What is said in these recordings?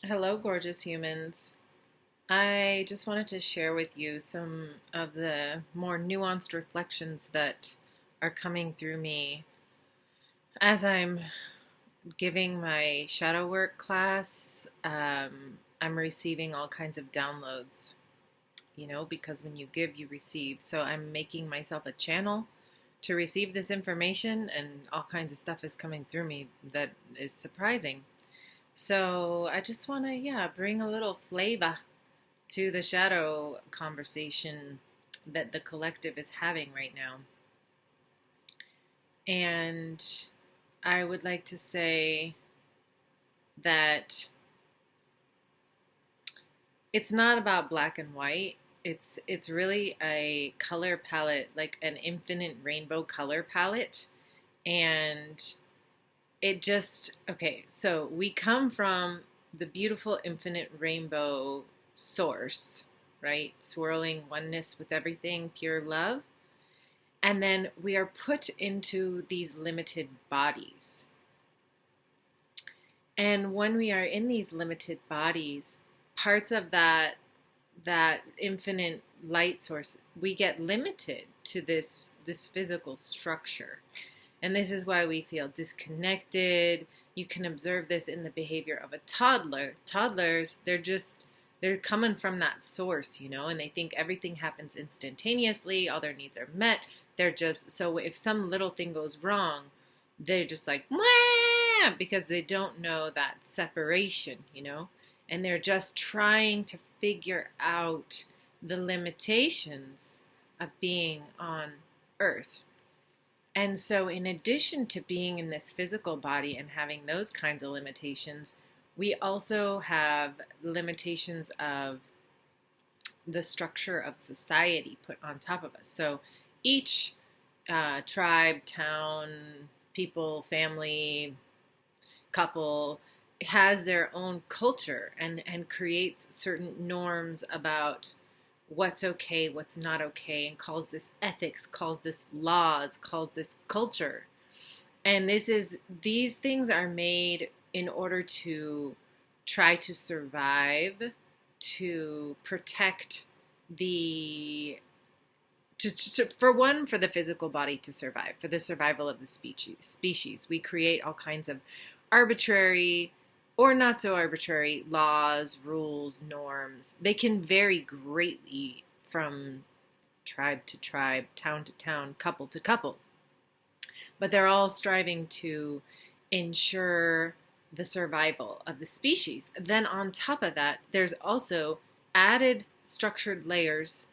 Hello, gorgeous humans. I just wanted to share with you some of the more nuanced reflections that are coming through me as I'm giving my shadow work class. I'm receiving all kinds of downloads, because when you give, you receive. So I'm making myself a channel to receive this information, and all kinds of stuff is coming through me that is surprising. So I just want to, bring a little flavor to the shadow conversation that the collective is having right now. And I would like to say that it's not about black and white. It's really a color palette, like an infinite rainbow color palette. And so we come from the beautiful infinite rainbow source, right? Swirling oneness with everything, pure love. And then we are put into these limited bodies. And when we are in these limited bodies, parts of that infinite light source, we get limited to this physical structure. And this is why we feel disconnected. You can observe this in the behavior of a toddler. Toddlers, they're coming from that source, and they think everything happens instantaneously, all their needs are met. So if some little thing goes wrong, they're just like, wah, because they don't know that separation, and they're just trying to figure out the limitations of being on Earth. And so, in addition to being in this physical body and having those kinds of limitations, we also have limitations of the structure of society put on top of us. So, each tribe, town, people, family, couple has their own culture and creates certain norms about what's okay, what's not okay, and calls this ethics, calls this laws, calls this culture. And these things are made in order to try to survive, to protect for the physical body to survive, for the survival of the species. We create all kinds of arbitrary or not so arbitrary laws, rules, norms. They can vary greatly from tribe to tribe, town to town, couple to couple. But they're all striving to ensure the survival of the species. Then on top of that, there's also added structured layers,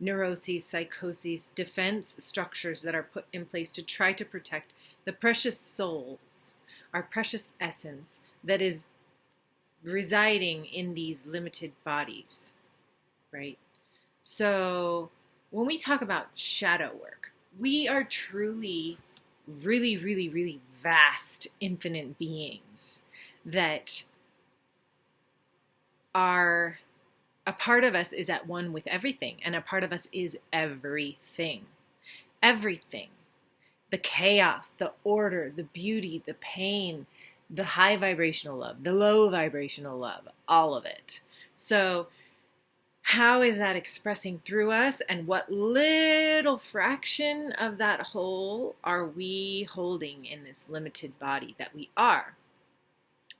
neuroses, psychoses, defense structures that are put in place to try to protect the precious souls, our precious essence that is residing in these limited bodies, right? So when we talk about shadow work, we are truly really, really, really vast, infinite beings that are, a part of us is at one with everything, and a part of us is everything. Everything. The chaos, the order, the beauty, the pain, the high vibrational love, the low vibrational love, all of it. So how is that expressing through us, and what little fraction of that whole are we holding in this limited body that we are?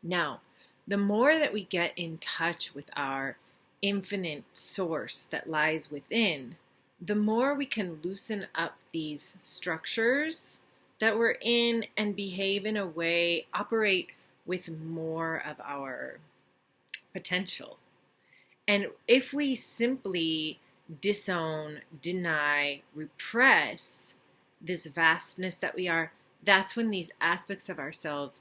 Now, the more that we get in touch with our infinite source that lies within, the more we can loosen up these structures that we're in and behave in a way, operate with more of our potential. And if we simply disown, deny, repress this vastness that we are, that's when these aspects of ourselves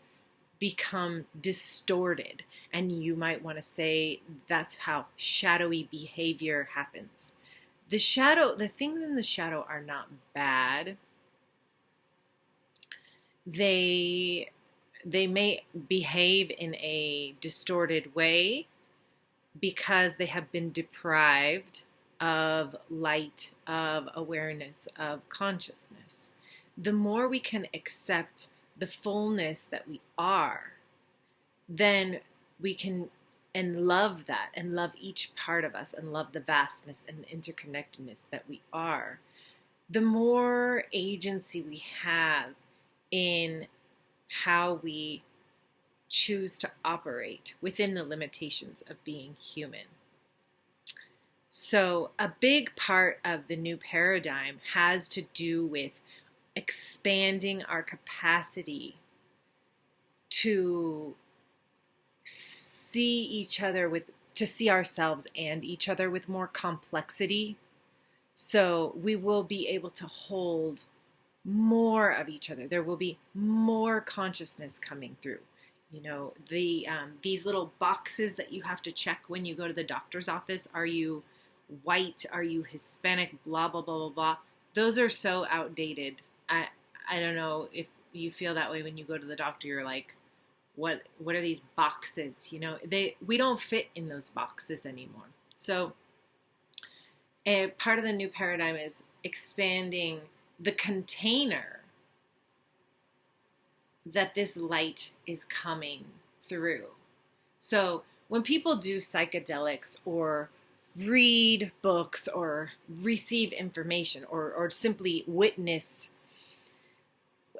become distorted. And you might want to say that's how shadowy behavior happens. The things in the shadow are not bad. They may behave in a distorted way because they have been deprived of light, of awareness, of consciousness. The more we can accept the fullness that we are, then we can and love that and love each part of us and love the vastness and the interconnectedness that we are, the more agency we have in how we choose to operate within the limitations of being human. So a big part of the new paradigm has to do with expanding our capacity to see ourselves and each other with more complexity. So we will be able to hold more of each other. There will be more consciousness coming through. You know, these little boxes that you have to check when you go to the doctor's office. Are you white? Are you Hispanic? Blah, blah, blah, blah, blah. Those are so outdated. I don't know if you feel that way when you go to the doctor. You're like, what are these boxes? You know, we don't fit in those boxes anymore. So a part of the new paradigm is expanding the container that this light is coming through. So when people do psychedelics or read books or receive information or simply witness,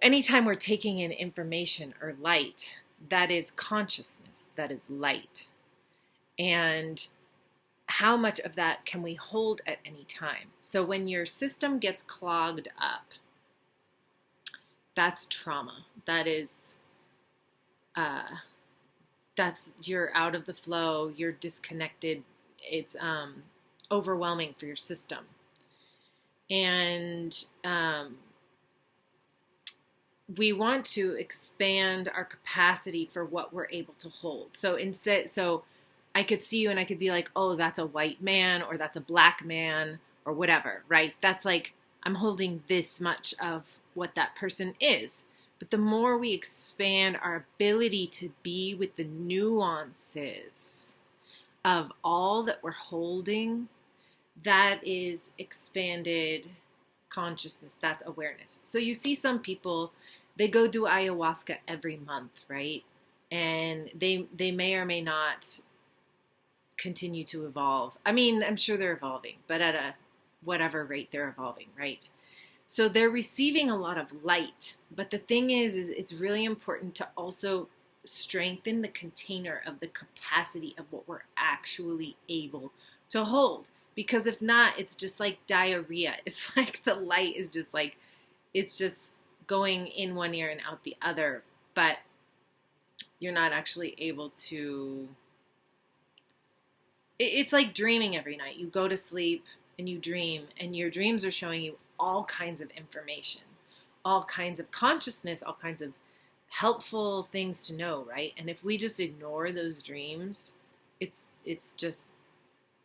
anytime we're taking in information or light, that is consciousness, that is light. And how much of that can we hold at any time? So when your system gets clogged up, that's trauma. That's you're out of the flow, you're disconnected. It's overwhelming for your system. And we want to expand our capacity for what we're able to hold. So I could see you and I could be like, oh, that's a white man or that's a black man or whatever, right? That's like, I'm holding this much of what that person is. But the more we expand our ability to be with the nuances of all that we're holding, that is expanded consciousness, that's awareness. So you see some people, they go do ayahuasca every month, right? And they may or may not continue to evolve. I mean, I'm sure they're evolving, but at a whatever rate they're evolving, right? So they're receiving a lot of light. But the thing is it's really important to also strengthen the container of the capacity of what we're actually able to hold. Because if not, it's just like diarrhea. It's like the light is just like, it's just going in one ear and out the other. But you're not actually able to... It's like dreaming every night. You go to sleep and you dream, and your dreams are showing you all kinds of information, all kinds of consciousness, all kinds of helpful things to know, right? And if we just ignore those dreams, it's just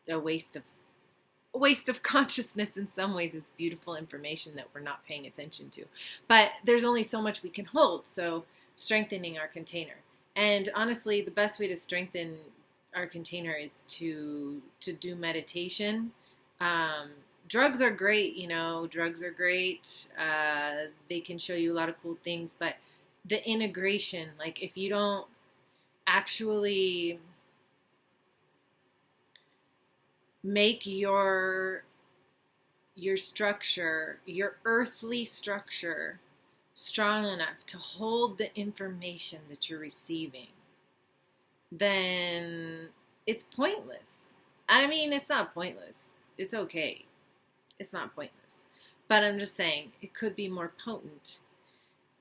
a waste of consciousness. In some ways, it's beautiful information that we're not paying attention to. But there's only so much we can hold, so strengthening our container. And honestly, the best way to strengthen our container is to do meditation. Drugs are great, drugs are great. They can show you a lot of cool things, but the integration, like if you don't actually make your structure, your earthly structure, strong enough to hold the information that you're receiving, then it's pointless. I mean, it's not pointless. It's okay. It's not pointless. But I'm just saying, it could be more potent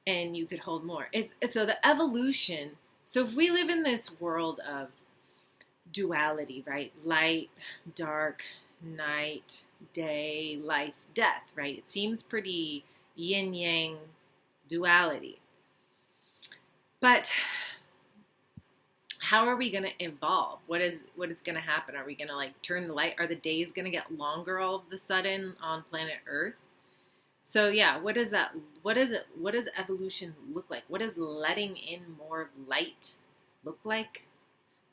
and you could hold more. It's so the evolution. So if we live in this world of duality, right? Light, dark, night, day, life, death, right? It seems pretty yin-yang duality. But how are we going to evolve? What is going to happen? Are we going to like turn the light? Are the days going to get longer all of a sudden on planet Earth? So yeah, what does evolution look like? What does letting in more of light look like?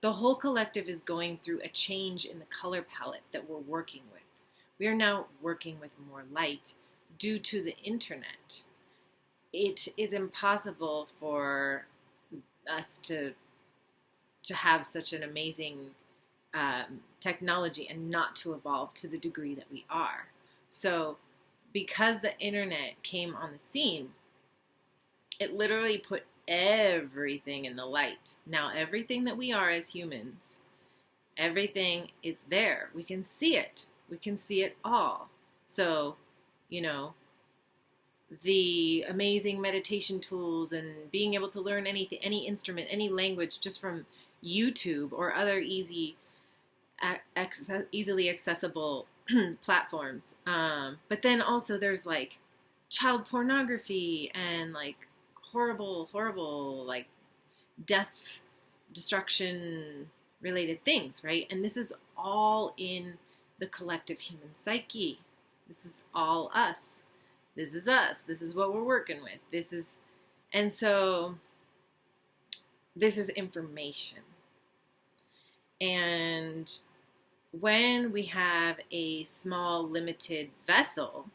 The whole collective is going through a change in the color palette that we're working with. We are now working with more light due to the internet. It is impossible for us to to have such an amazing technology and not to evolve to the degree that we are. So because the internet came on the scene, it literally put everything in the light. Now, everything that we are as humans, everything, it's there. We can see it. We can see it all. So, you know, the amazing meditation tools and being able to learn anything, any instrument, any language just from YouTube or other easily accessible platforms. But then also there's like child pornography and like horrible, like death, destruction related things, right? And this is all in the collective human psyche. This is all us. This is us. This is what we're working with. And so this is information. And when we have a small, limited vessel,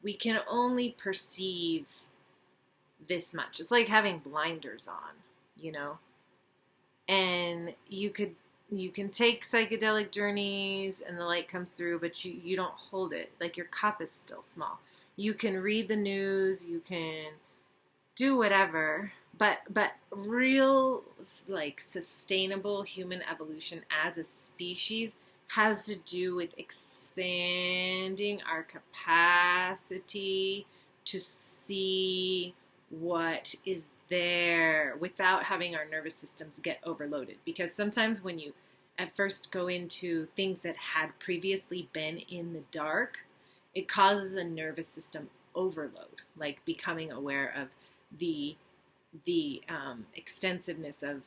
we can only perceive this much. It's like having blinders on, you know? And you can take psychedelic journeys and the light comes through, but you don't hold it. Like your cup is still small. You can read the news, you can do whatever, but real, like, sustainable human evolution as a species has to do with expanding our capacity to see what is there without having our nervous systems get overloaded. Because sometimes when you at first go into things that had previously been in the dark, it causes a nervous system overload, like becoming aware of the extensiveness of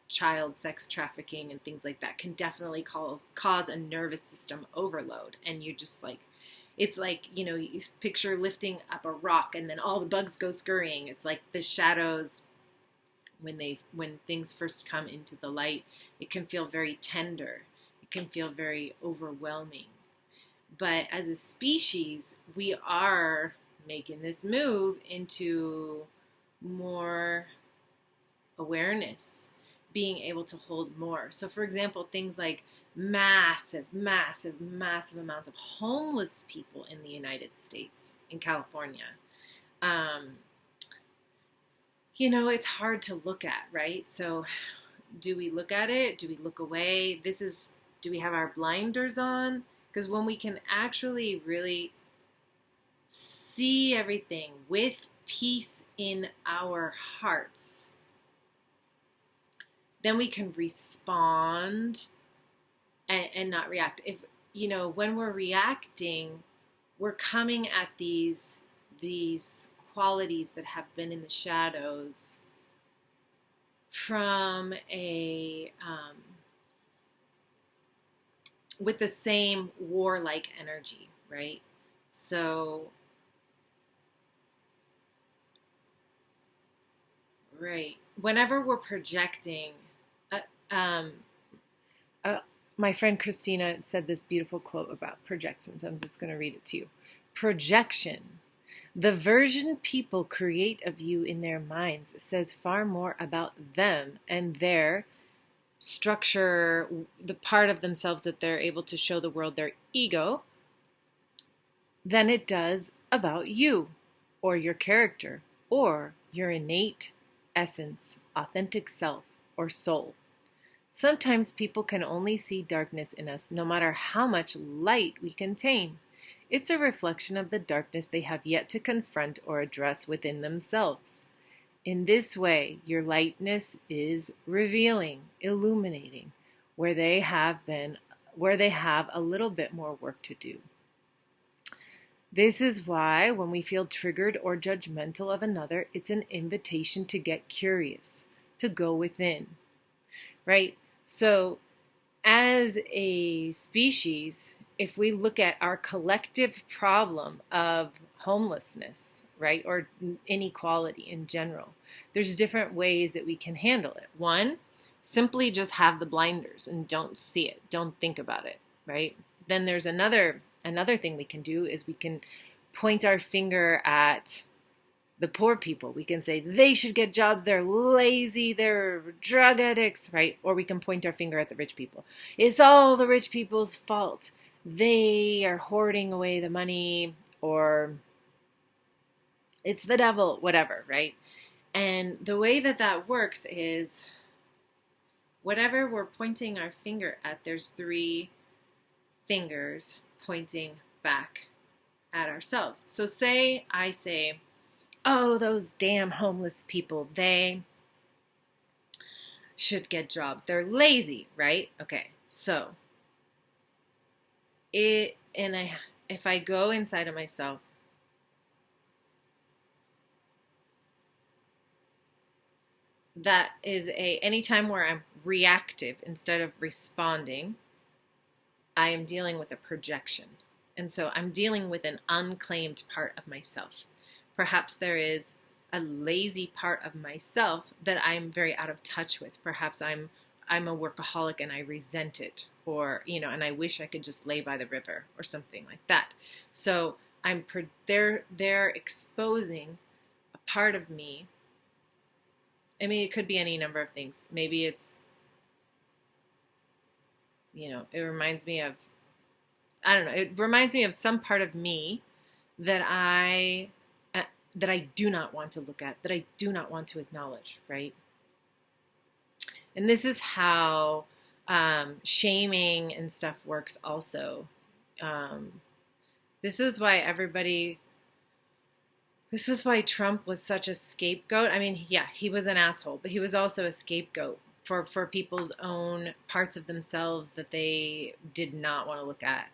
child sex trafficking and things like that can definitely cause a nervous system overload. And you just like, it's like, you know, you picture lifting up a rock and then all the bugs go scurrying. It's like the shadows, when things first come into the light, it can feel very tender. It can feel very overwhelming. But as a species, we are making this move into more awareness, being able to hold more. So for example, things like massive amounts of homeless people in the United States, in California. You know, it's hard to look at, right? So do we look at it? Do we look away? Do we have our blinders on? Because when we can actually really see everything with peace in our hearts, then we can respond and not react. If, you know, when we're reacting, we're coming at these qualities that have been in the shadows from with the same warlike energy, right? So, right, whenever we're projecting, my friend Christina said this beautiful quote about projections. I'm just going to read it to you. Projection, the version people create of you in their minds, says far more about them and their structure, the part of themselves that they're able to show the world, their ego, than it does about you or your character or your innate essence, authentic self, or soul. Sometimes people can only see darkness in us, no matter how much light we contain. It's a reflection of the darkness they have yet to confront or address within themselves. In this way, your lightness is revealing, illuminating, where they have a little bit more work to do. This is why when we feel triggered or judgmental of another, it's an invitation to get curious, to go within, right? So as a species, if we look at our collective problem of homelessness, right, or inequality in general, there's different ways that we can handle it. One, simply just have the blinders and don't see it, don't think about it, right? Then there's another thing we can do is we can point our finger at the poor people. We can say they should get jobs. They're lazy. They're drug addicts, right? Or we can point our finger at the rich people. It's all the rich people's fault. They are hoarding away the money, or it's the devil, whatever, right? And the way that that works is whatever we're pointing our finger at, there's three fingers pointing back at ourselves. So say I say, oh, those damn homeless people, they should get jobs. They're lazy, right? Okay, so if I go inside of myself, that is any time where I'm reactive instead of responding, I am dealing with a projection. And so I'm dealing with an unclaimed part of myself. Perhaps there is a lazy part of myself that I'm very out of touch with. Perhaps I'm a workaholic and I resent it, or and I wish I could just lay by the river or something like that. So they're exposing a part of me. I mean, it could be any number of things. Maybe it's, it reminds me of, I don't know, it reminds me of some part of me that I do not want to look at, that I do not want to acknowledge, right? And this is how shaming and stuff works also. This is why Trump was such a scapegoat. I mean, yeah, he was an asshole, but he was also a scapegoat for people's own parts of themselves that they did not want to look at.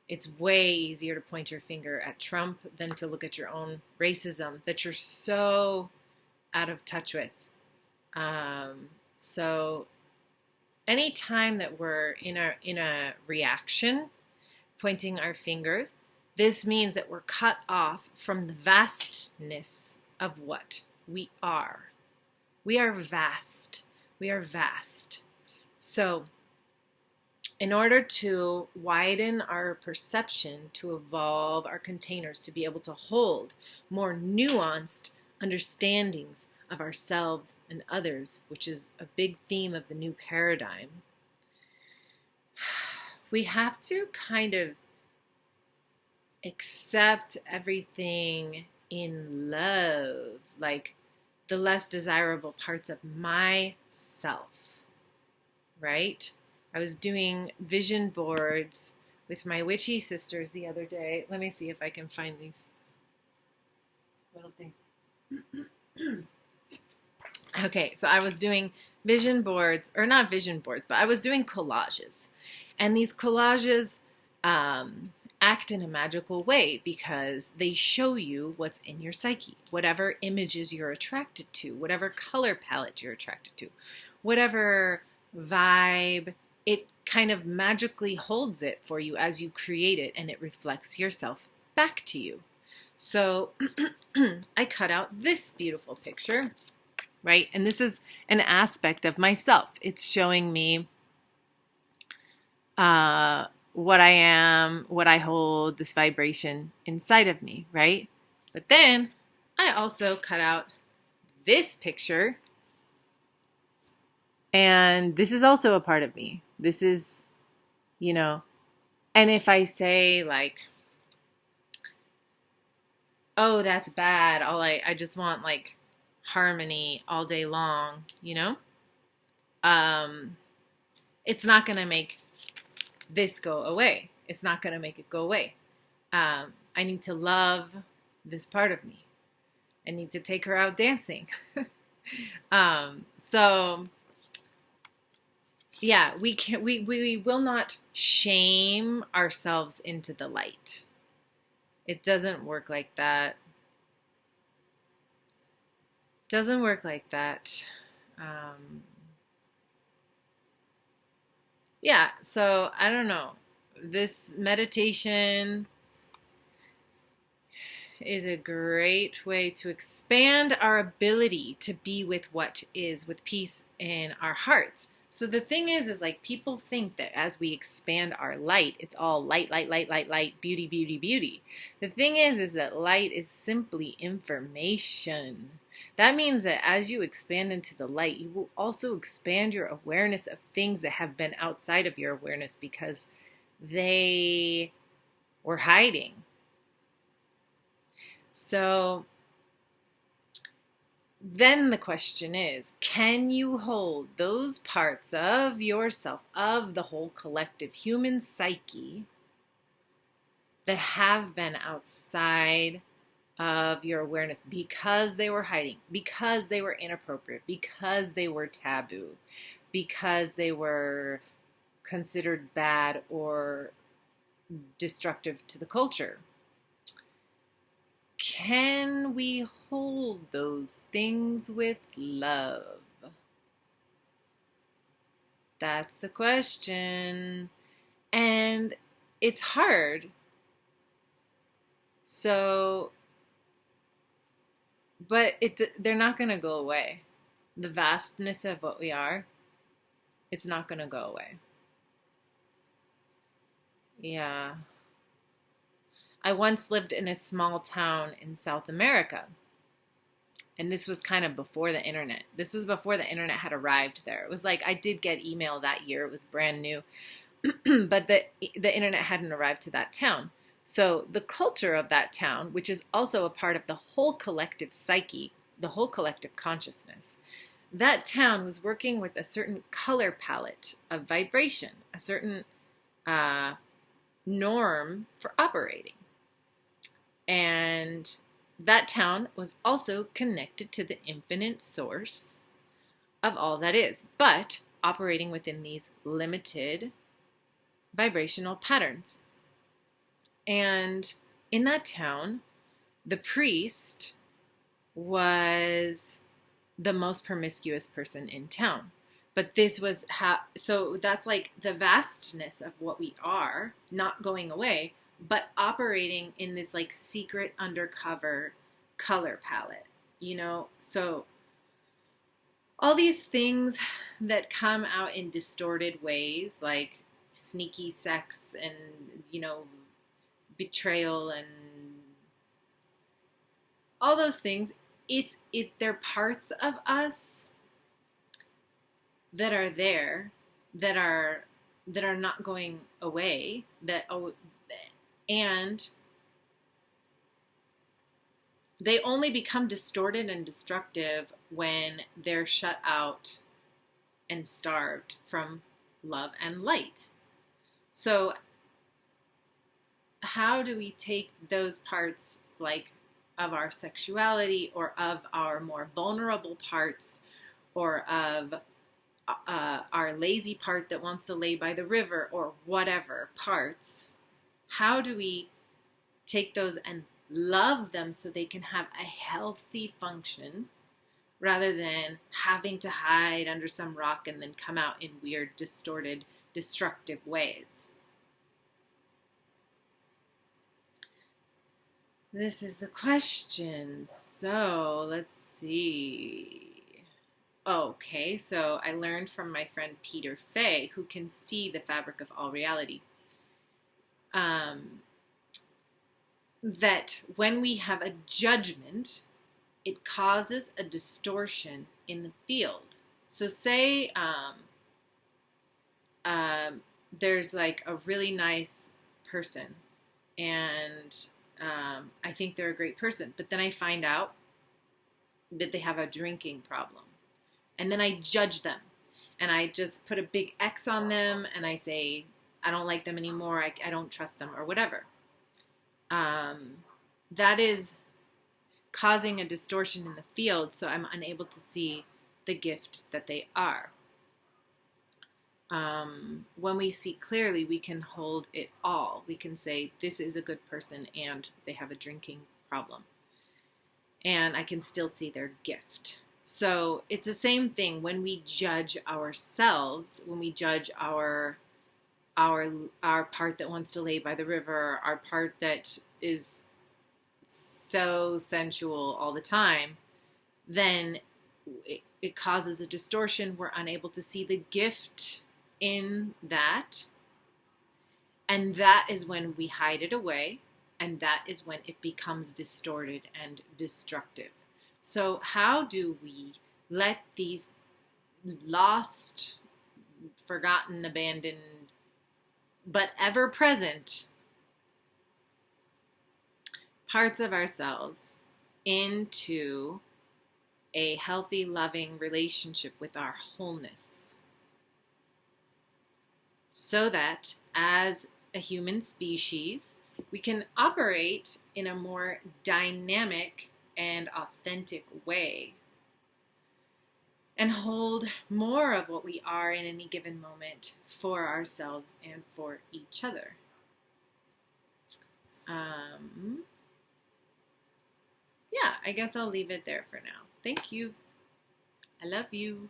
It's way easier to point your finger at Trump than to look at your own racism that you're so out of touch with. So any time that we're in a reaction, pointing our fingers, this means that we're cut off from the vastness of what we are. We are vast. We are vast. So in order to widen our perception, to evolve our containers, to be able to hold more nuanced understandings of ourselves and others, which is a big theme of the new paradigm, we have to kind of accept everything in love, like the less desirable parts of myself, right? I was doing vision boards with my witchy sisters the other day. Let me see if I can find these little things. Okay, so I was doing vision boards, or not vision boards, but I was doing collages. And these collages act in a magical way because they show you what's in your psyche, whatever images you're attracted to, whatever color palette you're attracted to, whatever vibe, it kind of magically holds it for you as you create it, and it reflects yourself back to you. So I cut out this beautiful picture, right? And this is an aspect of myself. It's showing me what I am, what I hold, this vibration inside of me, right? But then I also cut out this picture, and this is also a part of me. This is, and if I say like, oh, that's bad, I just want like harmony all day long, it's not going to make this go away. It's not going to make it go away. I need to love this part of me. I need to take her out dancing. So yeah, we will not shame ourselves into the light. It doesn't work like that. Doesn't work like that. Yeah, so I don't know. This meditation is a great way to expand our ability to be with what is, with peace in our hearts. So the thing is like people think that as we expand our light, it's all light, light, light, light, light, beauty, beauty, beauty. The thing is that light is simply information. That means that as you expand into the light, you will also expand your awareness of things that have been outside of your awareness because they were hiding. So then the question is, can you hold those parts of yourself, of the whole collective human psyche, that have been outside of your awareness because they were hiding, because they were inappropriate, because they were taboo, because they were considered bad or destructive to the culture? Can we hold those things with love? That's the question. And it's hard. So, but they're not going to go away. The vastness of what we are, it's not going to go away. Yeah. I once lived in a small town in South America. And this was kind of before the internet. This was before the internet had arrived there. It was like I did get email that year. It was brand new. But the internet hadn't arrived to that town. So the culture of that town, which is also a part of the whole collective psyche, the whole collective consciousness, that town was working with a certain color palette of vibration, a certain norm for operating. And that town was also connected to the infinite source of all that is, but operating within these limited vibrational patterns. And in that town, the priest was the most promiscuous person in town. But this was so that's like the vastness of what we are, not going away, but operating in this like secret undercover color palette, So all these things that come out in distorted ways, like sneaky sex and, betrayal and all those things, they're parts of us that are there, that are not going away, and they only become distorted and destructive when they're shut out and starved from love and light. So how do we take those parts, like of our sexuality or of our more vulnerable parts or of our lazy part that wants to lay by the river or whatever parts, how do we take those and love them so they can have a healthy function rather than having to hide under some rock and then come out in weird, distorted, destructive ways? This is the question. So let's see. Okay, so I learned from my friend Peter Fay, who can see the fabric of all reality, that when we have a judgment, it causes a distortion in the field. So say there's like a really nice person, and I think they're a great person, but then I find out that they have a drinking problem. And then I judge them, and I just put a big X on them, and I say, I don't like them anymore, I don't trust them, or whatever. That is causing a distortion in the field, so I'm unable to see the gift that they are. When we see clearly, we can hold it all. We can say, this is a good person, and they have a drinking problem. And I can still see their gift. So it's the same thing when we judge ourselves, when we judge our part that wants to lay by the river, our part that is so sensual all the time, then it causes a distortion. We're unable to see the gift in that. And that is when we hide it away. And that is when it becomes distorted and destructive. So how do we let these lost, forgotten, abandoned, but ever present parts of ourselves into a healthy, loving relationship with our wholeness, so that as a human species, we can operate in a more dynamic and authentic way and hold more of what we are in any given moment for ourselves and for each other. Yeah, I guess I'll leave it there for now. Thank you. I love you.